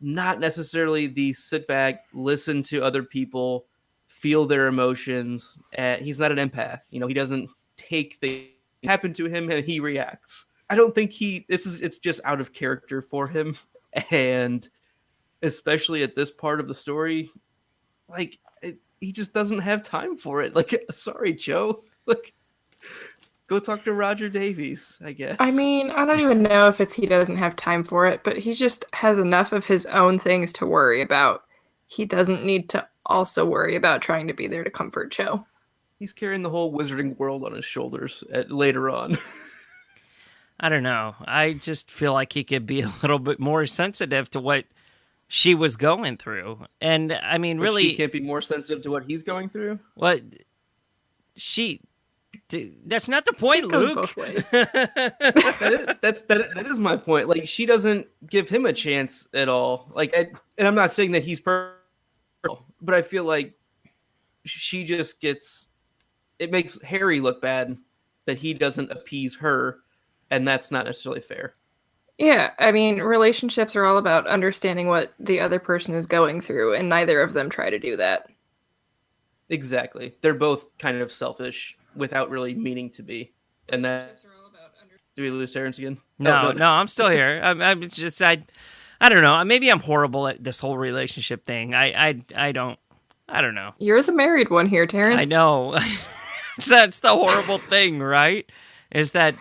not necessarily the sit back, listen to other people, feel their emotions. He's not an empath. He doesn't take things that happen to him and he reacts. I don't think it's just out of character for him. And especially at this part of the story, he just doesn't have time for it. Sorry, Joe. Go talk to Roger Davies, I guess. I mean, I don't even know if he doesn't have time for it, but he just has enough of his own things to worry about. He doesn't need to also worry about trying to be there to comfort Cho. He's carrying the whole wizarding world on his shoulders later on. I don't know. I just feel like he could be a little bit more sensitive to what she was going through. And I mean, really, she can't be more sensitive to what he's going through. What that's not the point, It goes Luke. both ways. That is my point. She doesn't give him a chance at all. And I'm not saying that he's perfect, but I feel like she just it makes Harry look bad that he doesn't appease her, and that's not necessarily fair. Yeah, I mean, relationships are all about understanding what the other person is going through, and neither of them try to do that. Exactly. They're both kind of selfish without really meaning to be. And that... Do we lose Terrence again? No, I'm still here. I'm just, I don't know. Maybe I'm horrible at this whole relationship thing. I don't know. You're the married one here, Terrence. I know. That's the horrible thing, right? Is that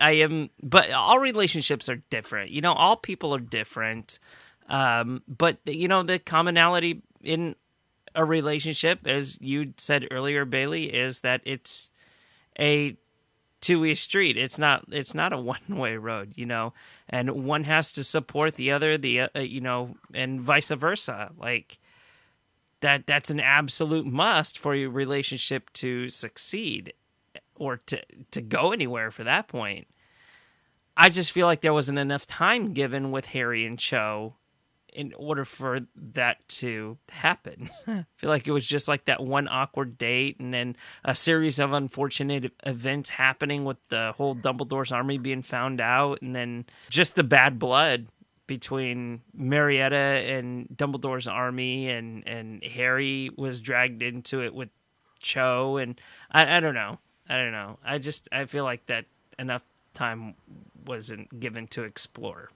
I am, but all relationships are different. All people are different. But the commonality in a relationship, as you said earlier, Bailey, is that it's a two-way street. It's not a one-way road, and one has to support the other, and vice versa. That's an absolute must for your relationship to succeed or to go anywhere for that point. I just feel like there wasn't enough time given with Harry and Cho in order for that to happen. I feel like it was just like that one awkward date and then a series of unfortunate events happening with the whole Dumbledore's army being found out, and then just the bad blood between Marietta and Dumbledore's army, and Harry was dragged into it with Cho, and I don't know. I feel like that enough time wasn't given to explore.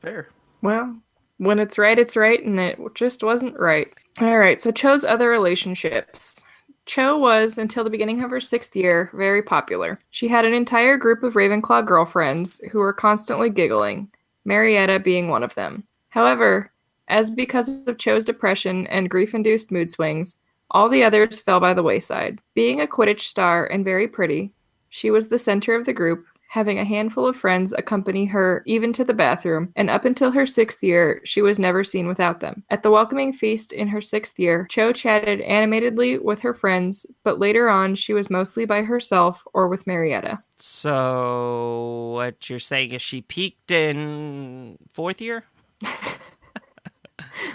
Fair. Well, when it's right, and it just wasn't right. All right, so Cho's other relationships. Cho was, until the beginning of her 6th year, very popular. She had an entire group of Ravenclaw girlfriends who were constantly giggling, Marietta being one of them. However, as because of Cho's depression and grief-induced mood swings, all the others fell by the wayside. Being a Quidditch star and very pretty, she was the center of the group, having a handful of friends accompany her even to the bathroom, and up until her 6th year, she was never seen without them. At the welcoming feast in her 6th year, Cho chatted animatedly with her friends, but later on she was mostly by herself or with Marietta. So, what you're saying is she peaked in 4th year?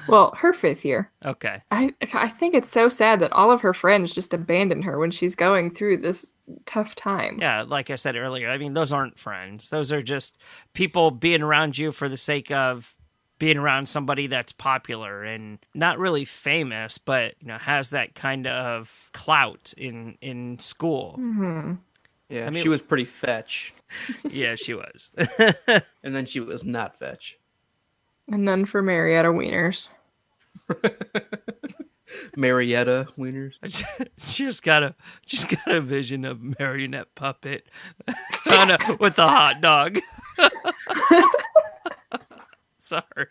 Well, her 5th year. Okay. I think it's so sad that all of her friends just abandon her when she's going through this tough time. Yeah, like I said earlier, I mean, those aren't friends. Those are just people being around you for the sake of being around somebody that's popular and not really famous, but has that kind of clout in school. Mm-hmm. Yeah, I mean- she was pretty fetch. Yeah, she was. And then she was not fetch. And none for Marietta Wieners. Marietta Wieners. Just got a vision of marionette puppet with a hot dog. Sorry.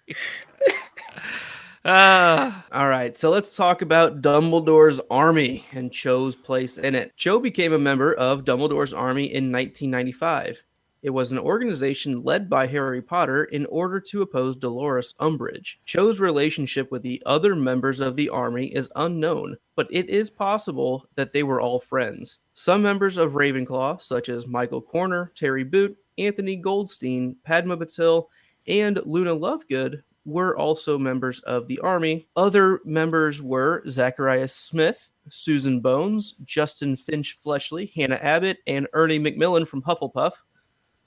All right, so let's talk about Dumbledore's army and Cho's place in it. Cho became a member of Dumbledore's army in 1995. It was an organization led by Harry Potter in order to oppose Dolores Umbridge. Cho's relationship with the other members of the army is unknown, but it is possible that they were all friends. Some members of Ravenclaw, such as Michael Corner, Terry Boot, Anthony Goldstein, Padma Patil, and Luna Lovegood, were also members of the army. Other members were Zacharias Smith, Susan Bones, Justin Finch Fletchley, Hannah Abbott, and Ernie Macmillan from Hufflepuff,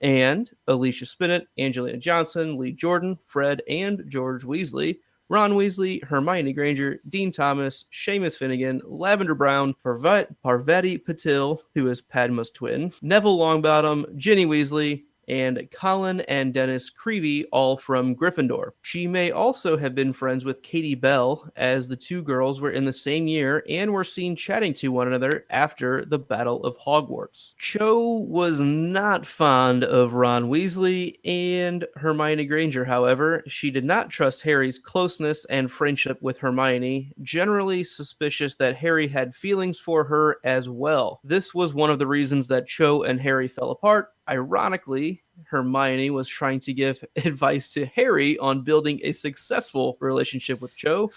and Alicia Spinnet, Angelina Johnson, Lee Jordan, Fred and George Weasley, Ron Weasley, Hermione Granger, Dean Thomas, Seamus Finnegan, Lavender Brown, Parvati Patil, who is Padma's twin, Neville Longbottom, Ginny Weasley, and Colin and Dennis Creevy, all from Gryffindor. She may also have been friends with Katie Bell, as the two girls were in the same year and were seen chatting to one another after the Battle of Hogwarts. Cho was not fond of Ron Weasley and Hermione Granger, however. She did not trust Harry's closeness and friendship with Hermione, generally suspicious that Harry had feelings for her as well. This was one of the reasons that Cho and Harry fell apart. Ironically, Hermione was trying to give advice to Harry on building a successful relationship with Cho.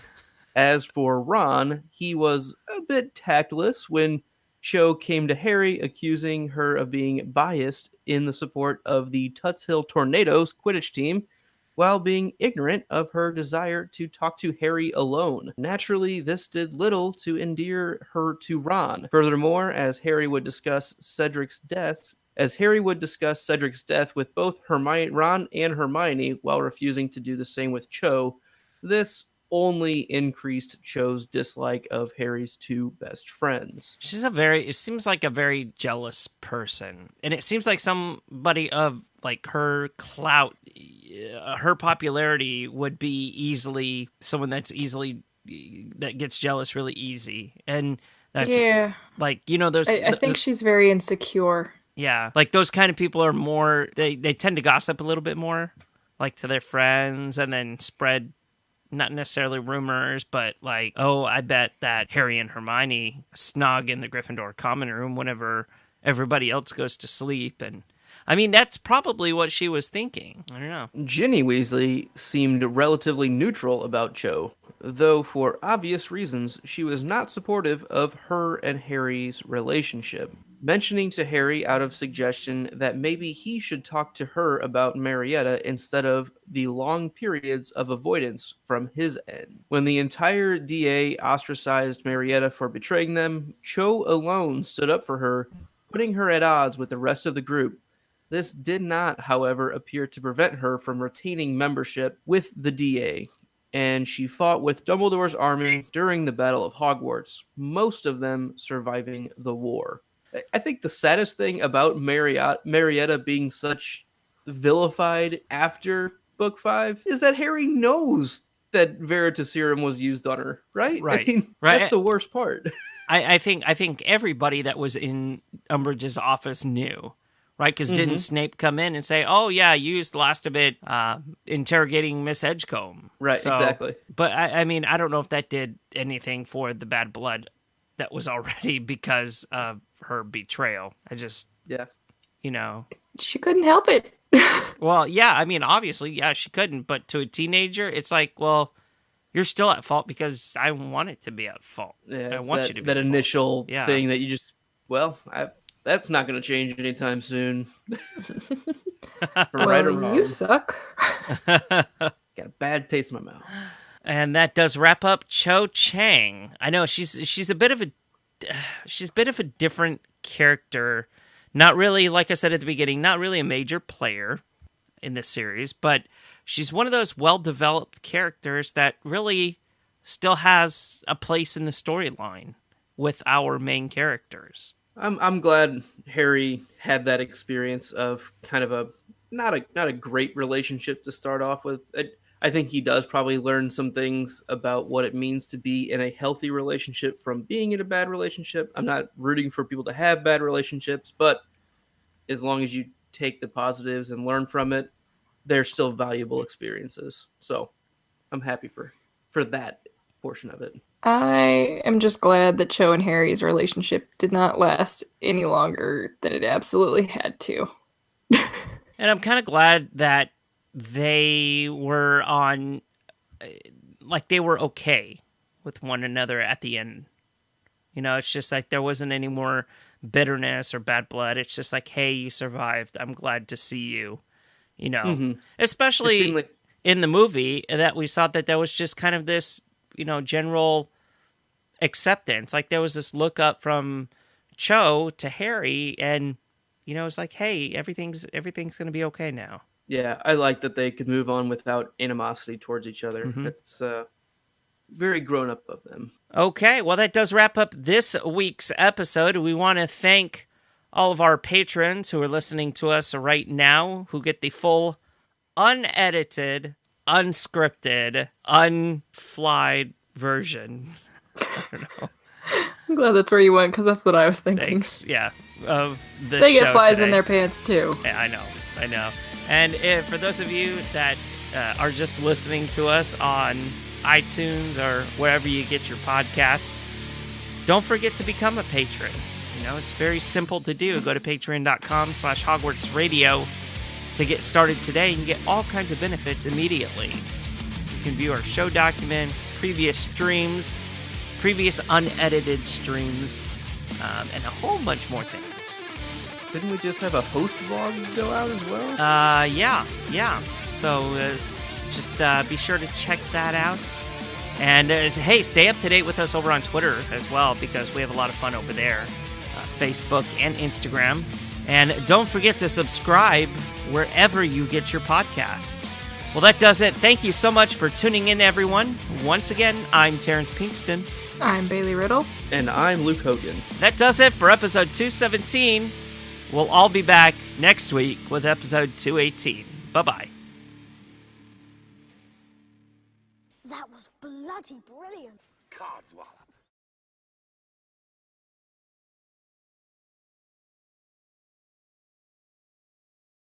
As for Ron, he was a bit tactless when Cho came to Harry, accusing her of being biased in the support of the Tuts Hill Tornadoes Quidditch team, while being ignorant of her desire to talk to Harry alone. Naturally, this did little to endear her to Ron. Furthermore, as Harry would discuss Cedric's death with both Ron and Hermione while refusing to do the same with Cho, this only increased Cho's dislike of Harry's two best friends. It seems like a very jealous person. And it seems like somebody of like her clout, her popularity would be someone that gets jealous really easy. And that's like, I think she's very insecure. Yeah, like those kind of people are more, they tend to gossip a little bit more, like to their friends, and then spread not necessarily rumors, but like, oh, I bet that Harry and Hermione snog in the Gryffindor common room whenever everybody else goes to sleep. And I mean, that's probably what she was thinking. I don't know. Ginny Weasley seemed relatively neutral about Cho, though for obvious reasons she was not supportive of her and Harry's relationship, mentioning to Harry out of suggestion that maybe he should talk to her about Marietta instead of the long periods of avoidance from his end. When the entire DA ostracized Marietta for betraying them, Cho alone stood up for her, putting her at odds with the rest of the group. This did not, however, appear to prevent her from retaining membership with the DA, and she fought with Dumbledore's army during the Battle of Hogwarts, most of them surviving the war. I think the saddest thing about Marietta being such vilified after Book 5 is that Harry knows that Veritaserum was used on her, right? Right. I mean, Right. That's the worst part. I think everybody that was in Umbridge's office knew, right? Because didn't Snape come in and say, "Oh yeah, you used the last of it interrogating Miss Edgecombe"? Right, exactly. But I mean, I don't know if that did anything for the bad blood that was already because of her betrayal. Yeah. She couldn't help it. Well, yeah, I mean, obviously, yeah, she couldn't. But to a teenager, it's like, well, you're still at fault because I want it to be at fault. Yeah, I it's want you to be that at fault. initial Yeah. thing that you just, that's not going to change anytime soon. Right or wrong. You suck. Got a bad taste in my mouth. And that does wrap up Cho Chang. I know she's a bit of a different character. Not really, like I said at the beginning, not really a major player in this series, but she's one of those well-developed characters that really still has a place in the storyline with our main characters. I'm glad Harry had that experience of kind of a not a great relationship to start off with. I think he does probably learn some things about what it means to be in a healthy relationship from being in a bad relationship. I'm not rooting for people to have bad relationships, but as long as you take the positives and learn from it, they're still valuable experiences. So I'm happy for that portion of it. I am just glad that Cho and Harry's relationship did not last any longer than it absolutely had to. And I'm kind of glad that they were they were okay with one another at the end. It's just like there wasn't any more bitterness or bad blood. It's just like, hey, you survived. I'm glad to see you. Especially in the movie that we saw that there was just kind of this, general acceptance. Like there was this look up from Cho to Harry, and it's like, hey, everything's going to be okay now. Yeah, I like that they could move on without animosity towards each other. It's very grown up of them. Okay, well, that does wrap up this week's episode. We want to thank all of our patrons who are listening to us right now, who get the full, unedited, unscripted, unflied version. I don't know. I'm glad that's where you went, because that's what I was thinking. Thanks, yeah, of the They show get flies today. in their pants, too. Yeah, I know. And for those of you that are just listening to us on iTunes or wherever you get your podcasts, don't forget to become a patron. It's very simple to do. Go to patreon.com/Hogwarts Radio to get started today and get all kinds of benefits immediately. You can view our show documents, previous streams, previous unedited streams, and a whole bunch more things. Didn't we just have a host vlog go out as well? Yeah. So just be sure to check that out. And hey, stay up to date with us over on Twitter as well, because we have a lot of fun over there. Facebook and Instagram. And don't forget to subscribe wherever you get your podcasts. Well, that does it. Thank you so much for tuning in, everyone. Once again, I'm Terrence Pinkston. I'm Bailey Riddle. And I'm Luke Hogan. That does it for episode 217. We'll all be back next week with episode 218. Bye-bye. That was bloody brilliant. Codswallop.